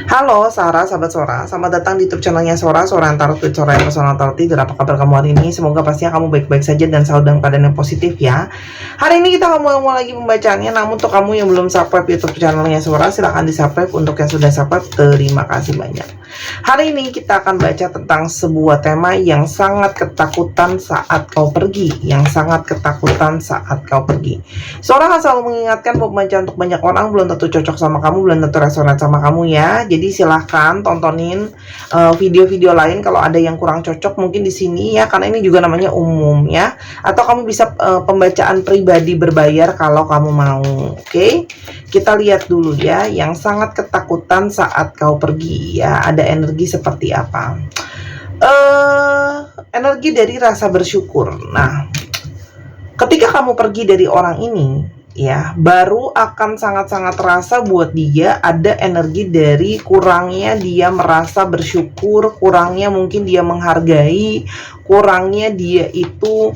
Halo Sarah, sahabat Sora, selamat datang di YouTube channelnya Sora, Sora yang Tarot with Sora yang Personal Tarot Reader. Apa kabar kamu hari ini? Semoga pastinya kamu baik-baik saja dan selalu dalam keadaan yang positif ya. Hari ini kita akan mulai lagi pembacaannya, namun untuk kamu yang belum subscribe YouTube channelnya Sora, silahkan di subscribe. Untuk yang sudah subscribe, terima kasih banyak. Hari ini kita akan baca tentang sebuah tema yang sangat ketakutan saat kau pergi. Yang sangat ketakutan saat kau pergi. Sora akan selalu mengingatkan pembacaan untuk banyak orang belum tentu cocok sama kamu, belum tentu resonate sama kamu ya. Jadi silahkan tontonin video-video lain kalau ada yang kurang cocok mungkin di sini ya, karena ini juga namanya umum ya. Atau kamu bisa pembacaan pribadi berbayar kalau kamu mau. Oke? Kita lihat dulu ya, yang sangat ketakutan saat kau pergi ya. Ada energi seperti apa? Energi dari rasa bersyukur. Nah, ketika kamu pergi dari orang ini ya, baru akan sangat-sangat terasa buat dia ada energi dari kurangnya dia merasa bersyukur, kurangnya mungkin dia menghargai, kurangnya dia itu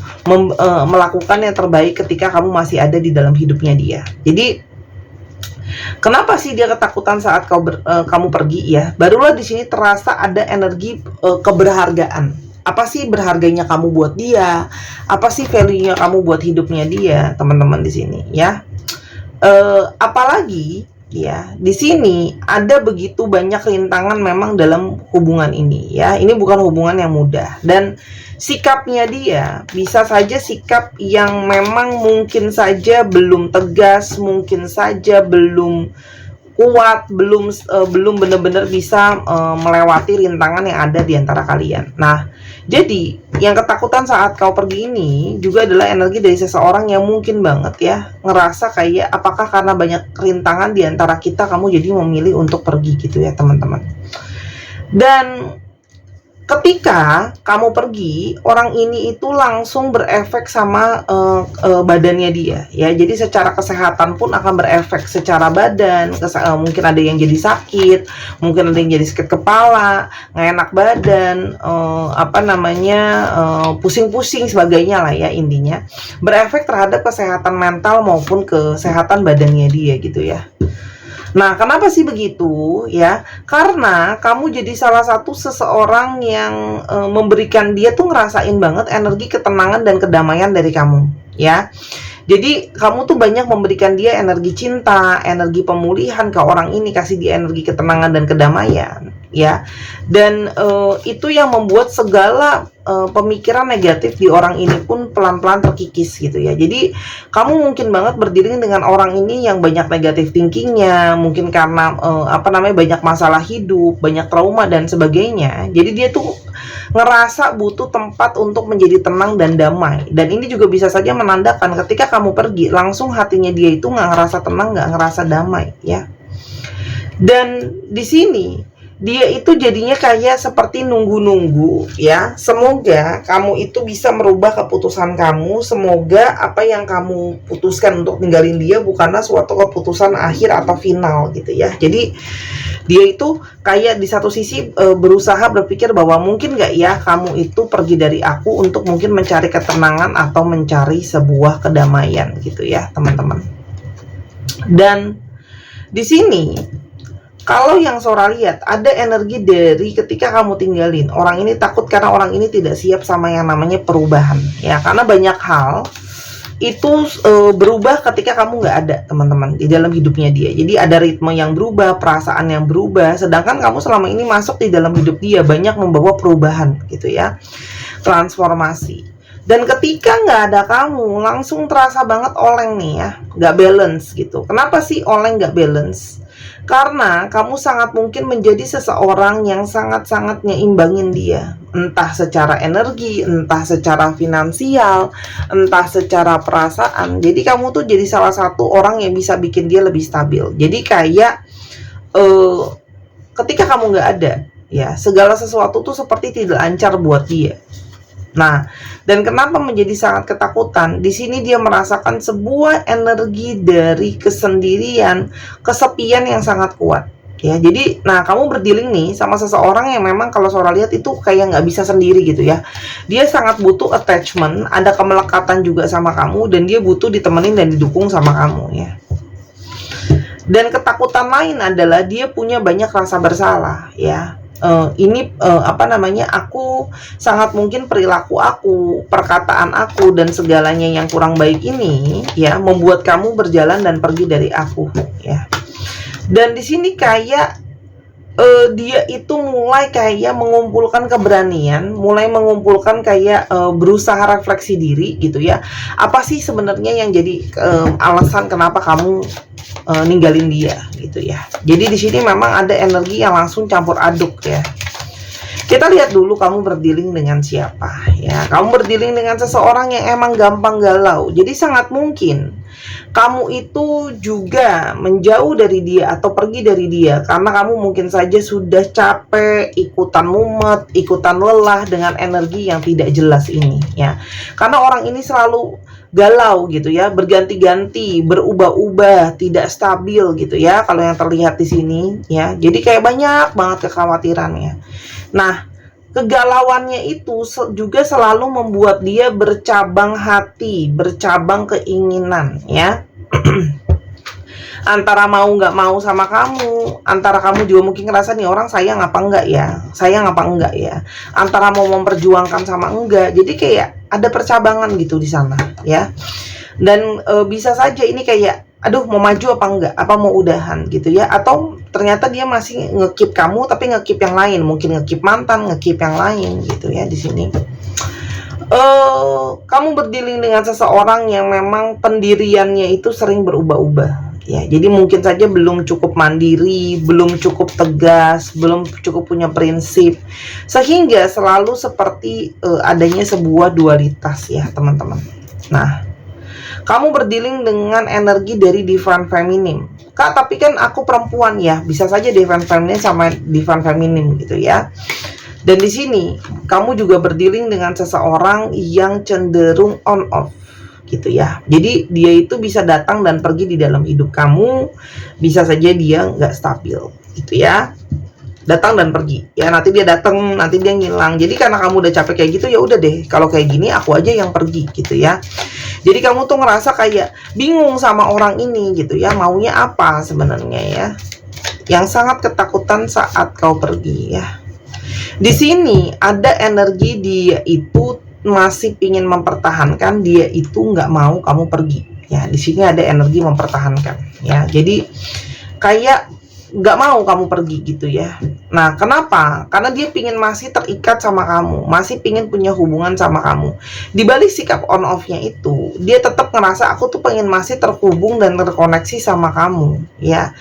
melakukan yang terbaik ketika kamu masih ada di dalam hidupnya dia. Jadi kenapa sih dia ketakutan saat kamu pergi ya? Barulah di sini terasa ada energi keberhargaan. Apa sih berharganya kamu buat dia? Apa sih value-nya kamu buat hidupnya dia, teman-teman di sini ya? Apalagi ya, di sini ada begitu banyak rintangan memang dalam hubungan ini ya. Ini bukan hubungan yang mudah, dan sikapnya dia bisa saja sikap yang memang mungkin saja belum tegas, mungkin saja belum kuat, belum benar-benar bisa melewati rintangan yang ada di antara kalian. Nah, jadi yang ketakutan saat kau pergi ini juga adalah energi dari seseorang yang mungkin banget ya ngerasa kayak apakah karena banyak rintangan di antara kita kamu jadi memilih untuk pergi gitu ya, teman-teman. Dan ketika kamu pergi, orang ini itu langsung berefek sama badannya dia ya. Jadi secara kesehatan pun akan berefek secara badan. Mungkin ada yang jadi sakit, mungkin ada yang jadi sakit kepala, nggak enak badan, pusing-pusing sebagainya lah ya, intinya berefek terhadap kesehatan mental maupun kesehatan badannya dia gitu ya. Nah, kenapa sih begitu ya? Karena kamu jadi salah satu seseorang yang memberikan dia tuh ngerasain banget energi ketenangan dan kedamaian dari kamu ya. Jadi kamu tuh banyak memberikan dia energi cinta, energi pemulihan ke orang ini, kasih dia energi ketenangan dan kedamaian ya. Dan itu yang membuat segala pemikiran negatif di orang ini pun pelan-pelan terkikis gitu ya. Jadi kamu mungkin banget berdiri dengan orang ini yang banyak negatif thinkingnya, mungkin karena banyak masalah hidup, banyak trauma dan sebagainya. Jadi dia tuh ngerasa butuh tempat untuk menjadi tenang dan damai. Dan ini juga bisa saja menandakan ketika kamu pergi, langsung hatinya dia itu nggak ngerasa tenang, nggak ngerasa damai ya. Dan di sini dia itu jadinya kayak seperti nunggu-nunggu ya. Semoga kamu itu bisa merubah keputusan kamu. Semoga apa yang kamu putuskan untuk ninggalin dia bukanlah suatu keputusan akhir atau final gitu ya. Jadi dia itu kayak di satu sisi berusaha berpikir bahwa mungkin gak ya kamu itu pergi dari aku untuk mungkin mencari ketenangan atau mencari sebuah kedamaian gitu ya, teman-teman. Dan di sini kalau yang Sora lihat ada energi dari ketika kamu tinggalin orang ini, takut karena orang ini tidak siap sama yang namanya perubahan ya, karena banyak hal itu berubah ketika kamu nggak ada, teman-teman, di dalam hidupnya dia. Jadi ada ritme yang berubah, perasaan yang berubah, sedangkan kamu selama ini masuk di dalam hidup dia banyak membawa perubahan gitu ya, transformasi. Dan ketika nggak ada kamu, langsung terasa banget oleng nih ya, nggak balance gitu. Kenapa sih oleng nggak balance? Karena kamu sangat mungkin menjadi seseorang yang sangat-sangat nyeimbangin dia, entah secara energi, entah secara finansial, entah secara perasaan. Jadi kamu tuh jadi salah satu orang yang bisa bikin dia lebih stabil. Jadi kayak ketika kamu nggak ada ya, segala sesuatu tuh seperti tidak lancar buat dia. Nah, dan kenapa menjadi sangat ketakutan? Di sini dia merasakan sebuah energi dari kesendirian, kesepian yang sangat kuat. Ya, jadi, nah kamu berdealing nih sama seseorang yang memang kalau Sora lihat itu kayak nggak bisa sendiri gitu ya. Dia sangat butuh attachment, ada kemelekatan juga sama kamu, dan dia butuh ditemenin dan didukung sama kamu ya. Dan ketakutan lain adalah dia punya banyak rasa bersalah, ya. Aku sangat mungkin perilaku aku, perkataan aku, dan segalanya yang kurang baik ini, ya, membuat kamu berjalan dan pergi dari aku, ya. Dan di sini kayak dia itu mulai kayak mengumpulkan keberanian, mulai mengumpulkan kayak berusaha refleksi diri gitu ya. Apa sih sebenarnya yang jadi alasan kenapa kamu ninggalin dia gitu ya. Jadi di sini memang ada energi yang langsung campur aduk ya. Kita lihat dulu kamu berdealing dengan siapa ya. Kamu berdealing dengan seseorang yang emang gampang galau. Jadi sangat mungkin kamu itu juga menjauh dari dia atau pergi dari dia karena kamu mungkin saja sudah capek, ikutan mumet, ikutan lelah dengan energi yang tidak jelas ini ya. Karena orang ini selalu galau gitu ya, berganti-ganti, berubah-ubah, tidak stabil gitu ya kalau yang terlihat di sini ya. Jadi kayak banyak banget kekhawatirannya. Nah, kegalauannya itu juga selalu membuat dia bercabang hati, bercabang keinginan ya. Antara mau nggak mau sama kamu, antara kamu juga mungkin ngerasa nih orang sayang apa enggak ya, sayang apa enggak ya, antara mau memperjuangkan sama enggak. Jadi kayak ada percabangan gitu di sana ya. Dan bisa saja ini kayak aduh mau maju apa enggak, apa mau udahan gitu ya, atau ternyata dia masih ngekip kamu tapi ngekip yang lain, mungkin ngekip mantan, ngekip yang lain gitu ya. Di sini kamu berdealing dengan seseorang yang memang pendiriannya itu sering berubah-ubah ya. Jadi mungkin saja belum cukup mandiri, belum cukup tegas, belum cukup punya prinsip, sehingga selalu seperti adanya sebuah dualitas ya teman-teman. Nah, kamu berdealing dengan energi dari divine feminine. Kak, tapi kan aku perempuan ya. Bisa saja divine feminine sama divine feminine gitu ya. Dan di sini kamu juga berdealing dengan seseorang yang cenderung on off gitu ya. Jadi dia itu bisa datang dan pergi di dalam hidup kamu. Bisa saja dia nggak stabil gitu ya. Datang dan pergi ya, nanti dia datang, nanti dia ngilang. Jadi karena kamu udah capek kayak gitu, ya udah deh, kalau kayak gini aku aja yang pergi gitu ya. Jadi kamu tuh ngerasa kayak bingung sama orang ini gitu ya, maunya apa sebenarnya ya, yang sangat ketakutan saat kau pergi ya. Di sini ada energi dia itu masih ingin mempertahankan, dia itu nggak mau kamu pergi ya. Di sini ada energi mempertahankan ya. Jadi kayak nggak mau kamu pergi gitu ya. Nah, kenapa? Karena dia pingin masih terikat sama kamu, masih pingin punya hubungan sama kamu. Di balik sikap on off-nya itu, dia tetap ngerasa aku tuh pengen masih terhubung dan terkoneksi sama kamu ya.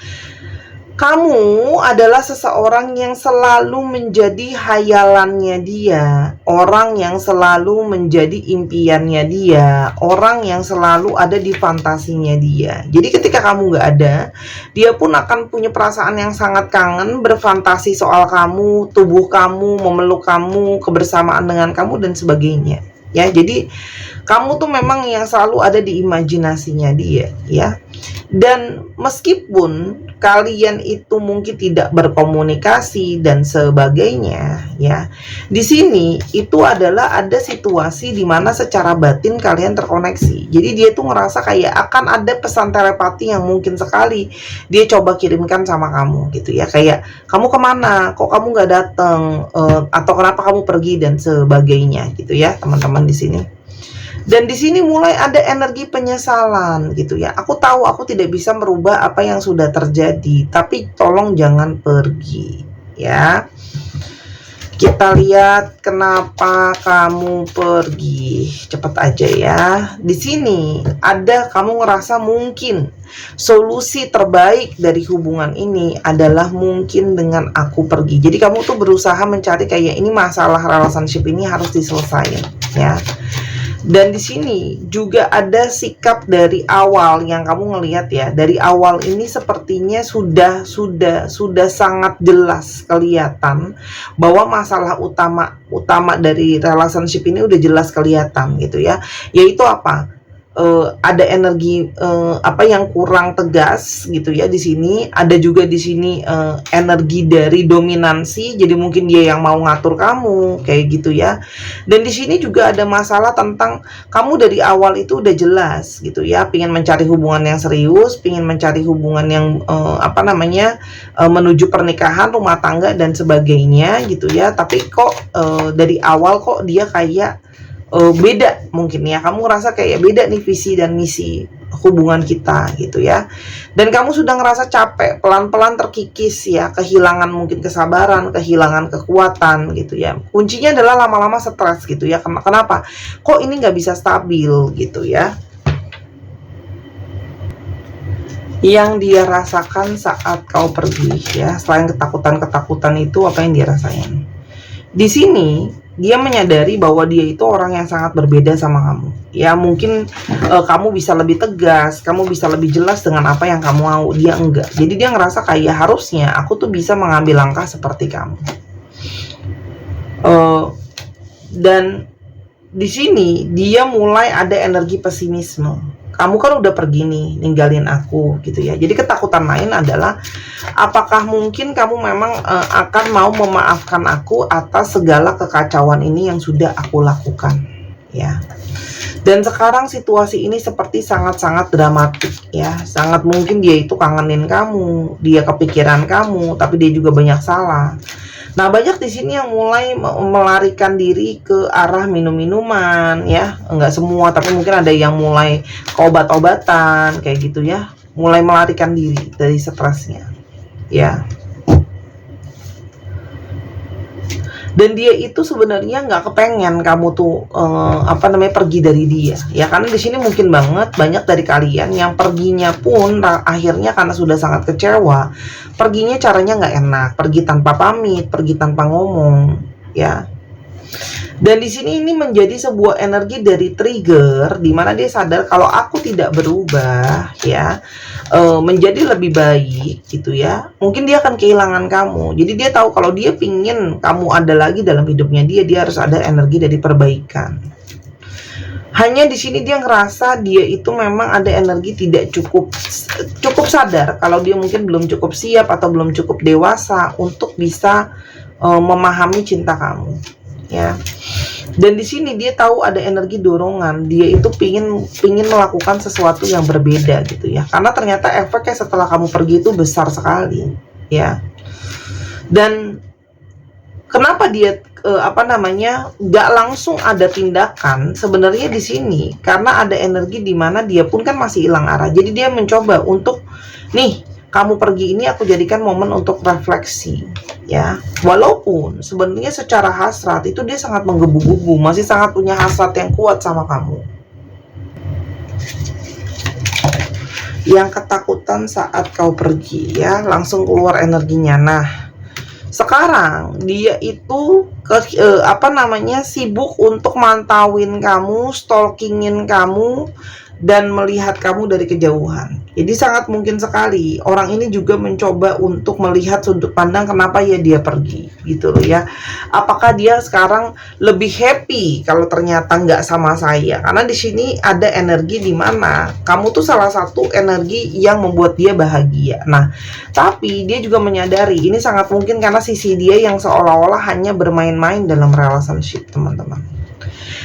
Kamu adalah seseorang yang selalu menjadi hayalannya dia, orang yang selalu menjadi impiannya dia, orang yang selalu ada di fantasinya dia. Jadi ketika kamu nggak ada, dia pun akan punya perasaan yang sangat kangen, berfantasi soal kamu, tubuh kamu, memeluk kamu, kebersamaan dengan kamu, dan sebagainya. Ya, jadi kamu tuh memang yang selalu ada di imajinasinya dia, ya. Dan meskipun kalian itu mungkin tidak berkomunikasi dan sebagainya, ya. Di sini itu adalah ada situasi di mana secara batin kalian terkoneksi. Jadi dia tuh ngerasa kayak akan ada pesan telepati yang mungkin sekali dia coba kirimkan sama kamu, gitu ya. Kayak kamu kemana? Kok kamu nggak datang? Atau kenapa kamu pergi dan sebagainya, gitu ya, teman-teman di sini. Dan di sini mulai ada energi penyesalan gitu ya. Aku tahu aku tidak bisa merubah apa yang sudah terjadi, tapi tolong jangan pergi ya. Kita lihat kenapa kamu pergi. Cepat aja ya. Di sini ada kamu ngerasa mungkin solusi terbaik dari hubungan ini adalah mungkin dengan aku pergi. Jadi kamu tuh berusaha mencari kayak ini masalah relationship ini harus diselesaikan ya. Dan di sini juga ada sikap dari awal yang kamu ngelihat ya. Dari awal ini sepertinya sudah sangat jelas kelihatan bahwa masalah utama dari relationship ini udah jelas kelihatan gitu ya. Yaitu apa? ada energi apa yang kurang tegas gitu ya di sini. Ada juga di sini energi dari dominansi, jadi mungkin dia yang mau ngatur kamu kayak gitu ya. Dan di sini juga ada masalah tentang kamu dari awal itu udah jelas gitu ya, pingin mencari hubungan yang serius, pingin mencari hubungan yang apa namanya menuju pernikahan, rumah tangga dan sebagainya gitu ya. Tapi kok dari awal kok dia kayak beda mungkin ya, kamu ngerasa kayak beda nih visi dan misi hubungan kita gitu ya. Dan kamu sudah ngerasa capek, pelan-pelan terkikis ya, kehilangan mungkin kesabaran, kehilangan kekuatan gitu ya. Kuncinya adalah lama-lama stres gitu ya. Kenapa? Kok ini nggak bisa stabil gitu ya. Yang dia rasakan saat kau pergi ya, selain ketakutan-ketakutan itu, apa yang dia rasain? Di sini dia menyadari bahwa dia itu orang yang sangat berbeda sama kamu. Ya mungkin kamu bisa lebih tegas, kamu bisa lebih jelas dengan apa yang kamu mau, dia enggak. Jadi dia ngerasa kayak harusnya aku tuh bisa mengambil langkah seperti kamu. Dan di sini dia mulai ada energi pesimisme. Kamu kan udah pergi nih, ninggalin aku gitu ya. Jadi ketakutan lain adalah apakah mungkin kamu memang akan mau memaafkan aku atas segala kekacauan ini yang sudah aku lakukan ya. Dan sekarang situasi ini seperti sangat-sangat dramatik ya. Sangat mungkin dia itu kangenin kamu, dia kepikiran kamu, tapi dia juga banyak salah. Nah, banyak di sini yang mulai melarikan diri ke arah minum-minuman ya. Enggak semua, tapi mungkin ada yang mulai ke obat-obatan kayak gitu ya. Mulai melarikan diri dari stresnya. Ya. Dan dia itu sebenarnya nggak kepengen kamu tuh apa namanya pergi dari dia ya, karena di sini mungkin banget banyak dari kalian yang perginya pun akhirnya karena sudah sangat kecewa, perginya caranya nggak enak, pergi tanpa pamit, pergi tanpa ngomong ya. Dan di sini ini menjadi sebuah energi dari trigger di mana dia sadar kalau aku tidak berubah ya, menjadi lebih baik gitu ya, mungkin dia akan kehilangan kamu. Jadi dia tahu kalau dia pingin kamu ada lagi dalam hidupnya dia harus ada energi dari perbaikan. Hanya di sini dia ngerasa dia itu memang ada energi tidak cukup sadar kalau dia mungkin belum cukup siap atau belum cukup dewasa untuk bisa memahami cinta kamu ya. Dan di sini dia tahu ada energi dorongan, dia itu pingin melakukan sesuatu yang berbeda gitu ya, karena ternyata efeknya setelah kamu pergi itu besar sekali ya. Dan kenapa dia apa namanya nggak langsung ada tindakan sebenarnya di sini, karena ada energi di mana dia pun kan masih hilang arah. Jadi dia mencoba untuk nih, kamu pergi ini aku jadikan momen untuk refleksi ya. Walaupun sebenarnya secara hasrat itu dia sangat menggebu-gebu, masih sangat punya hasrat yang kuat sama kamu. Yang ketakutan saat kau pergi ya, langsung keluar energinya. Nah, sekarang dia itu apa namanya sibuk untuk mantauin kamu, stalkingin kamu, dan melihat kamu dari kejauhan. Jadi sangat mungkin sekali orang ini juga mencoba untuk melihat sudut pandang kenapa ya dia pergi gitu loh ya. Apakah dia sekarang lebih happy kalau ternyata nggak sama saya? Karena di sini ada energi di mana kamu tuh salah satu energi yang membuat dia bahagia. Nah, tapi dia juga menyadari ini sangat mungkin karena sisi dia yang seolah-olah hanya bermain-main dalam relationship, teman-teman.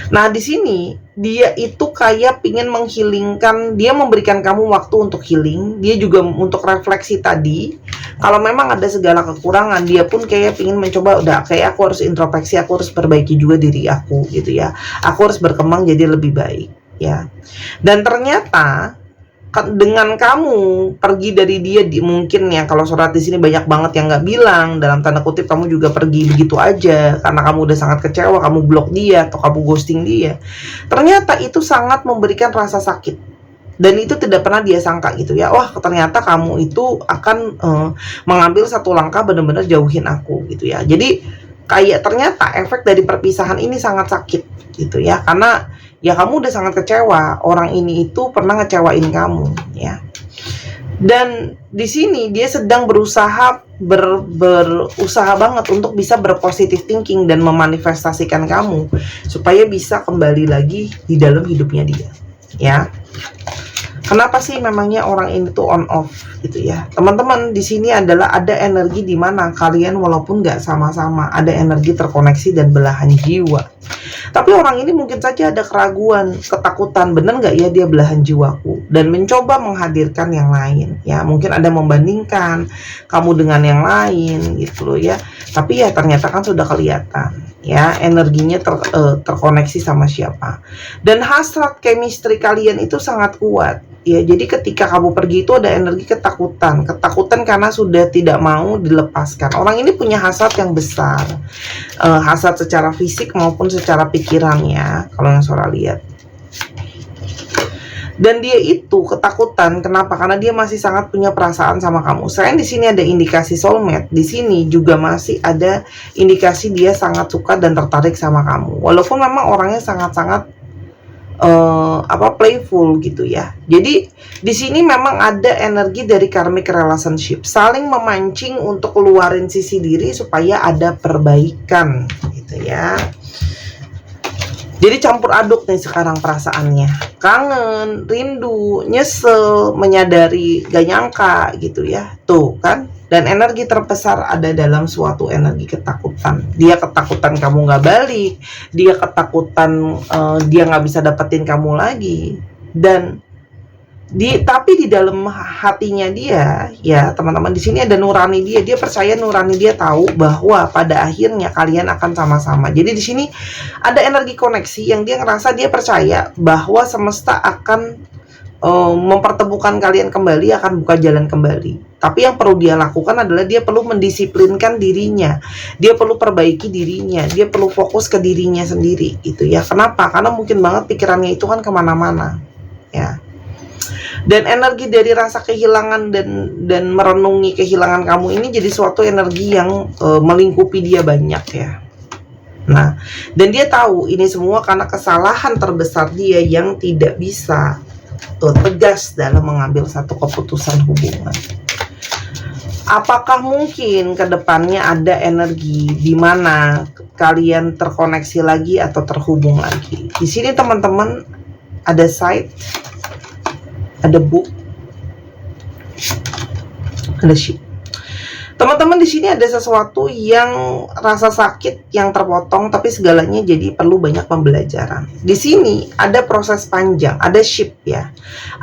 Nah, di sini dia itu kayak pingin menghilingkan, dia memberikan kamu waktu untuk healing, dia juga untuk refleksi tadi. Kalau memang ada segala kekurangan, dia pun kayak pingin mencoba, udah kayak aku harus introspeksi, aku harus perbaiki juga diri aku gitu ya. Aku harus berkembang jadi lebih baik ya. Dan ternyata dengan kamu pergi dari dia, mungkin ya kalau surat di sini banyak banget yang nggak bilang, dalam tanda kutip kamu juga pergi begitu aja karena kamu udah sangat kecewa, kamu blok dia atau kamu ghosting dia. Ternyata itu sangat memberikan rasa sakit dan itu tidak pernah dia sangka gitu ya. Wah, ternyata kamu itu akan mengambil satu langkah benar-benar jauhin aku gitu ya. Jadi kayak ternyata efek dari perpisahan ini sangat sakit gitu ya, karena ya kamu udah sangat kecewa, orang ini itu pernah ngecewain kamu ya. Dan di sini dia sedang berusaha berusaha banget untuk bisa berpositif thinking dan memanifestasikan kamu supaya bisa kembali lagi di dalam hidupnya dia ya. Kenapa sih memangnya orang ini tuh on off gitu ya? Teman-teman, di sini adalah ada energi di mana kalian walaupun nggak sama-sama, ada energi terkoneksi dan belahan jiwa. Tapi orang ini mungkin saja ada keraguan, ketakutan, bener nggak ya dia belahan jiwaku? Dan mencoba menghadirkan yang lain ya. Mungkin ada membandingkan kamu dengan yang lain gitu loh ya. Tapi ya ternyata kan sudah kelihatan ya energinya terkoneksi sama siapa. Dan hasrat chemistry kalian itu sangat kuat. Ya, jadi ketika kamu pergi itu ada energi ketakutan karena sudah tidak mau dilepaskan. Orang ini punya hasrat yang besar, hasrat secara fisik maupun secara pikiran ya, kalau yang Sora lihat. Dan dia itu ketakutan, kenapa? Karena dia masih sangat punya perasaan sama kamu. Selain di sini ada indikasi soulmate, di sini juga masih ada indikasi dia sangat suka dan tertarik sama kamu. Walaupun memang orangnya sangat-sangat playful gitu ya. Jadi di sini memang ada energi dari karmic relationship, saling memancing untuk keluarin sisi diri supaya ada perbaikan gitu ya. Jadi campur aduk nih sekarang perasaannya, kangen, rindu, nyesel, menyadari, gak nyangka gitu ya. Tuh kan, dan energi terbesar ada dalam suatu energi ketakutan. Dia ketakutan kamu gak balik, dia ketakutan dia gak bisa dapetin kamu lagi. Dan tapi di dalam hatinya dia ya teman-teman, di sini ada nurani dia percaya, nurani dia tahu bahwa pada akhirnya kalian akan sama-sama. Jadi di sini ada energi koneksi yang dia ngerasa, dia percaya bahwa semesta akan mempertemukan kalian kembali, akan buka jalan kembali. Tapi yang perlu dia lakukan adalah dia perlu mendisiplinkan dirinya, dia perlu perbaiki dirinya, dia perlu fokus ke dirinya sendiri gitu ya. Kenapa? Karena mungkin banget pikirannya itu kan kemana-mana ya. Dan energi dari rasa kehilangan dan merenungi kehilangan kamu ini jadi suatu energi yang melingkupi dia banyak ya. Nah, dan dia tahu ini semua karena kesalahan terbesar dia yang tidak bisa tegas dalam mengambil satu keputusan hubungan. Apakah mungkin ke depannya ada energi di mana kalian terkoneksi lagi atau terhubung lagi? Di sini teman-teman ada side, ada book, ada ship. Teman-teman, di sini ada sesuatu yang rasa sakit yang terpotong, tapi segalanya jadi perlu banyak pembelajaran. Di sini ada proses panjang, ada ship ya.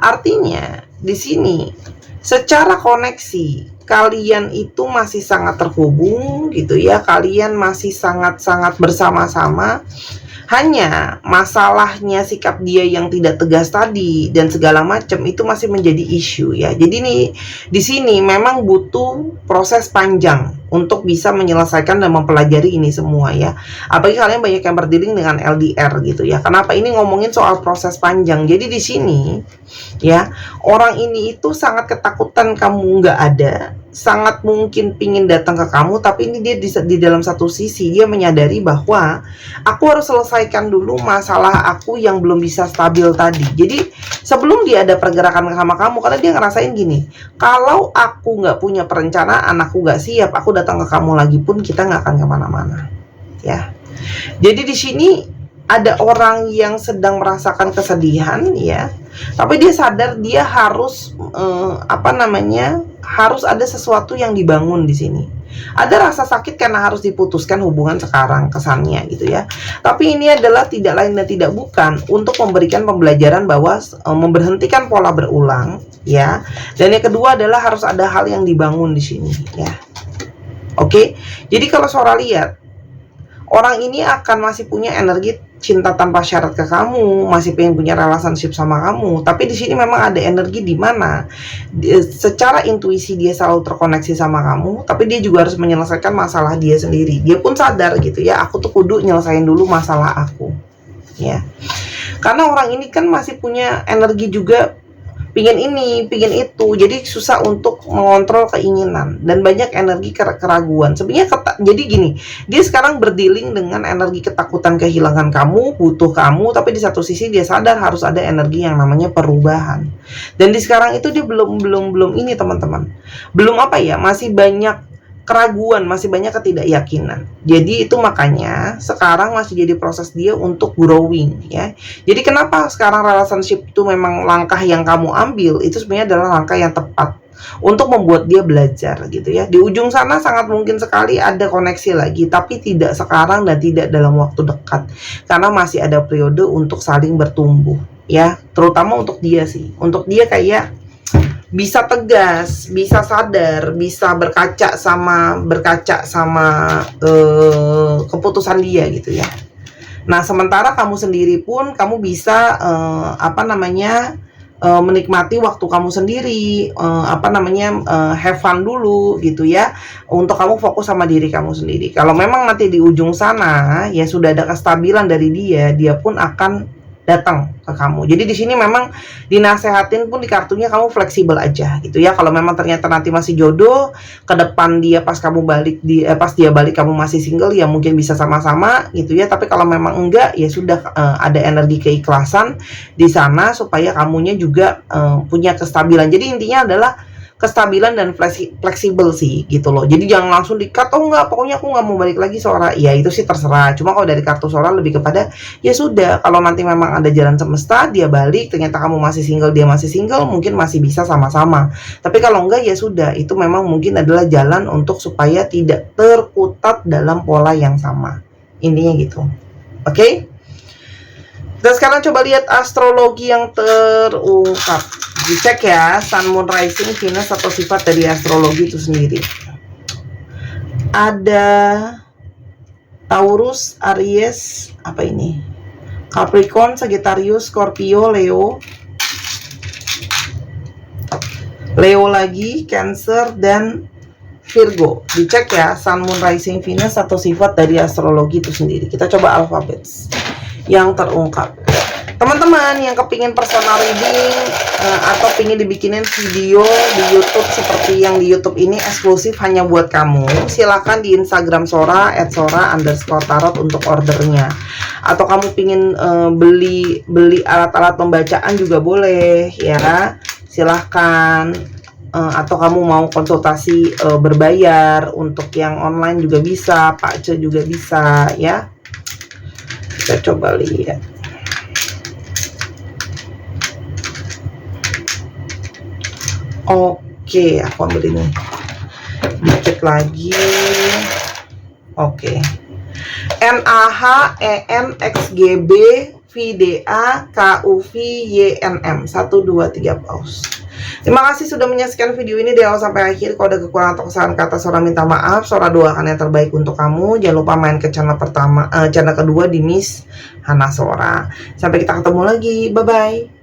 Artinya di sini secara koneksi kalian itu masih sangat terhubung gitu ya. Kalian masih sangat-sangat bersama-sama. Hanya masalahnya sikap dia yang tidak tegas tadi dan segala macam itu masih menjadi isu ya. Jadi nih di sini memang butuh proses panjang untuk bisa menyelesaikan dan mempelajari ini semua ya. Apalagi kalian banyak yang berdealing dengan LDR gitu ya. Kenapa ini ngomongin soal proses panjang? Jadi di sini ya, orang ini itu sangat ketakutan kamu nggak ada, sangat mungkin pingin datang ke kamu, tapi ini dia di dalam satu sisi dia menyadari bahwa aku harus selesaikan dulu masalah aku yang belum bisa stabil tadi. Jadi sebelum dia ada pergerakan sama kamu, karena dia ngerasain gini, kalau aku nggak punya perencanaan, aku nggak siap, aku datang ke kamu lagi pun kita nggak akan kemana-mana ya. Jadi di sini ada orang yang sedang merasakan kesedihan ya, tapi dia sadar dia harus harus ada sesuatu yang dibangun di sini. Ada rasa sakit karena harus diputuskan hubungan sekarang kesannya gitu ya. Tapi ini adalah tidak lain dan tidak bukan untuk memberikan pembelajaran bahwa memberhentikan pola berulang ya. Dan yang kedua adalah harus ada hal yang dibangun di sini ya. Oke. Jadi kalau Sora lihat orang ini akan masih punya energi cinta tanpa syarat ke kamu, masih pengen punya relationship sama kamu. Tapi di sini memang ada energi di mana secara intuisi dia selalu terkoneksi sama kamu, tapi dia juga harus menyelesaikan masalah dia sendiri. Dia pun sadar gitu ya, aku tuh kudu nyelesain dulu masalah aku. Ya. Karena orang ini kan masih punya energi juga, pingin ini, pingin itu, jadi susah untuk mengontrol keinginan dan banyak energi keraguan. Sebenarnya jadi gini, dia sekarang berdealing dengan energi ketakutan kehilangan kamu, butuh kamu, tapi di satu sisi dia sadar harus ada energi yang namanya perubahan. Dan di sekarang itu dia belum ini teman-teman, belum masih banyak keraguan, masih banyak ketidakyakinan. Jadi itu makanya sekarang masih jadi proses dia untuk growing ya. Jadi kenapa sekarang relationship itu memang langkah yang kamu ambil itu sebenarnya adalah langkah yang tepat untuk membuat dia belajar gitu ya. Di ujung sana sangat mungkin sekali ada koneksi lagi, tapi tidak sekarang dan tidak dalam waktu dekat. Karena masih ada periode untuk saling bertumbuh ya, terutama untuk dia sih. Untuk dia kayak bisa tegas, bisa sadar, bisa berkaca sama keputusan dia gitu ya. Nah, sementara kamu sendiri pun kamu bisa menikmati waktu kamu sendiri, have fun dulu gitu ya, untuk kamu fokus sama diri kamu sendiri. Kalau memang nanti di ujung sana ya sudah ada kestabilan dari dia, dia pun akan datang ke kamu. Jadi di sini memang dinasehatin pun di kartunya kamu fleksibel aja gitu ya. Kalau memang ternyata nanti masih jodoh, ke depan dia pas kamu balik pas dia balik kamu masih single ya mungkin bisa sama-sama gitu ya. Tapi kalau memang enggak ya sudah, ada energi keikhlasan di sana supaya kamunya juga punya kestabilan. Jadi intinya adalah kestabilan dan fleksibel sih gitu loh. Jadi jangan langsung di-cut, oh enggak, pokoknya aku nggak mau balik lagi Sora. Ya itu sih terserah. Cuma kalau dari kartu Sora lebih kepada ya sudah, kalau nanti memang ada jalan semesta, dia balik, ternyata kamu masih single, dia masih single, mungkin masih bisa sama-sama. Tapi kalau enggak ya sudah, itu memang mungkin adalah jalan untuk supaya tidak terkutat dalam pola yang sama. Intinya gitu. Oke? Dan sekarang coba lihat astrologi yang terungkap. Dicek ya, Sun, Moon, Rising, Venus atau sifat dari astrologi itu sendiri. Ada Taurus, Aries, apa ini? Capricorn, Sagittarius, Scorpio, Leo. Leo lagi, Cancer, dan Virgo. Dicek ya, Sun, Moon, Rising, Venus atau sifat dari astrologi itu sendiri. Kita coba alfabet yang terungkap. Teman-teman yang kepingin personal reading atau pingin dibikinin video di YouTube seperti yang di YouTube ini eksklusif hanya buat kamu, silahkan di Instagram Sora @sora_tarot untuk ordernya. Atau kamu pingin beli alat-alat pembacaan juga boleh ya, silahkan. Atau kamu mau konsultasi berbayar untuk yang online juga bisa, Pak Ce juga bisa ya. Kita coba lihat. Oke, aku ambil ini. Cek lagi. Oke. NAHENXGB VDA KUVYNM 1 2 3 paus. Terima kasih sudah menyaksikan video ini dari awal sampai akhir. Kalau ada kekurangan atau kesalahan kata, Sora minta maaf. Sora doakan yang terbaik untuk kamu. Jangan lupa main ke channel channel kedua di Miss Hana Sora. Sampai kita ketemu lagi. Bye bye.